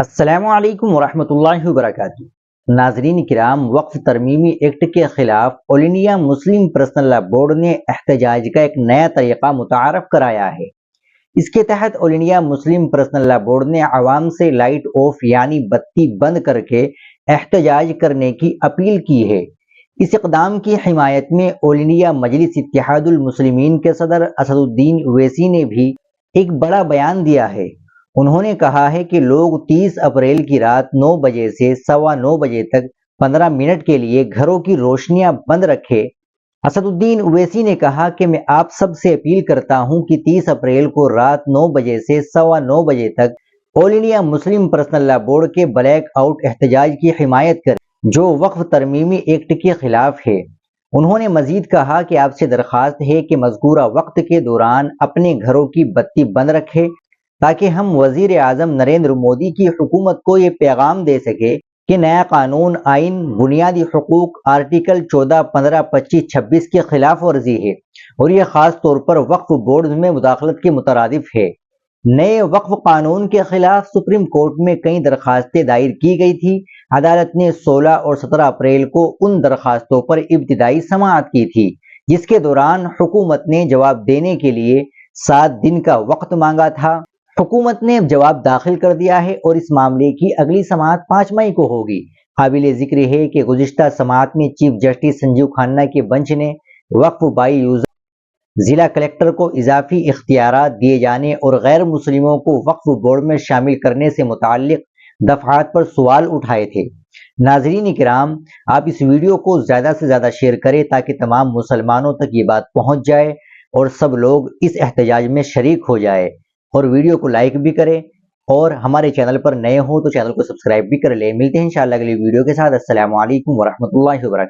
السلام علیکم ورحمۃ اللہ وبرکاتہ۔ ناظرین کرام، وقف ترمیمی ایکٹ کے خلاف آل انڈیا مسلم پرسنل لا بورڈ نے احتجاج کا ایک نیا طریقہ متعارف کرایا ہے۔ اس کے تحت آل انڈیا مسلم پرسنل لا بورڈ نے عوام سے لائٹ آف یعنی بتی بند کر کے احتجاج کرنے کی اپیل کی ہے۔ اس اقدام کی حمایت میں آل انڈیا مجلس اتحاد المسلمین کے صدر اسد الدین اویسی نے بھی ایک بڑا بیان دیا ہے۔ انہوں نے کہا ہے کہ لوگ 30 اپریل کی رات 9 بجے سے 9:15 بجے تک 15 منٹ کے لیے گھروں کی روشنیاں بند رکھے۔ اسد الدین اویسی نے کہا کہ میں آپ سب سے اپیل کرتا ہوں کہ 30 اپریل کو رات 9 بجے سے 9:15 بجے تک آل انڈیا مسلم پرسنل لا بورڈ کے بلیک آؤٹ احتجاج کی حمایت کریں جو وقف ترمیمی ایکٹ کے خلاف ہے۔ انہوں نے مزید کہا کہ آپ سے درخواست ہے کہ مذکورہ وقت کے دوران اپنے گھروں کی بتی بند رکھے تاکہ ہم وزیر اعظم نریندر مودی کی حکومت کو یہ پیغام دے سکے کہ نیا قانون آئین بنیادی حقوق آرٹیکل 14، 15، 25، 26 کی خلاف ورزی ہے اور یہ خاص طور پر وقف بورڈز میں مداخلت کے مترادف ہے۔ نئے وقف قانون کے خلاف سپریم کورٹ میں کئی درخواستیں دائر کی گئی تھی۔ عدالت نے 16 اور 17 اپریل کو ان درخواستوں پر ابتدائی سماعت کی تھی، جس کے دوران حکومت نے جواب دینے کے لیے 7 دن کا وقت مانگا تھا۔ حکومت نے جواب داخل کر دیا ہے اور اس معاملے کی اگلی سماعت 5 مئی کو ہوگی۔ قابل ذکر ہے کہ گزشتہ سماعت میں چیف جسٹس سنجیو کھنہ کے بنچ نے وقف بائی یوزر ضلع کلکٹر کو اضافی اختیارات دیے جانے اور غیر مسلموں کو وقف بورڈ میں شامل کرنے سے متعلق دفعات پر سوال اٹھائے تھے۔ ناظرین کرام، آپ اس ویڈیو کو زیادہ سے زیادہ شیئر کریں تاکہ تمام مسلمانوں تک یہ بات پہنچ جائے اور سب لوگ اس احتجاج میں شریک ہو جائے، اور ویڈیو کو لائک بھی کریں، اور ہمارے چینل پر نئے ہوں تو چینل کو سبسکرائب بھی کر لیں۔ ملتے ہیں انشاءاللہ اگلی ویڈیو کے ساتھ۔ السلام علیکم ورحمۃ اللہ وبرکاتہ۔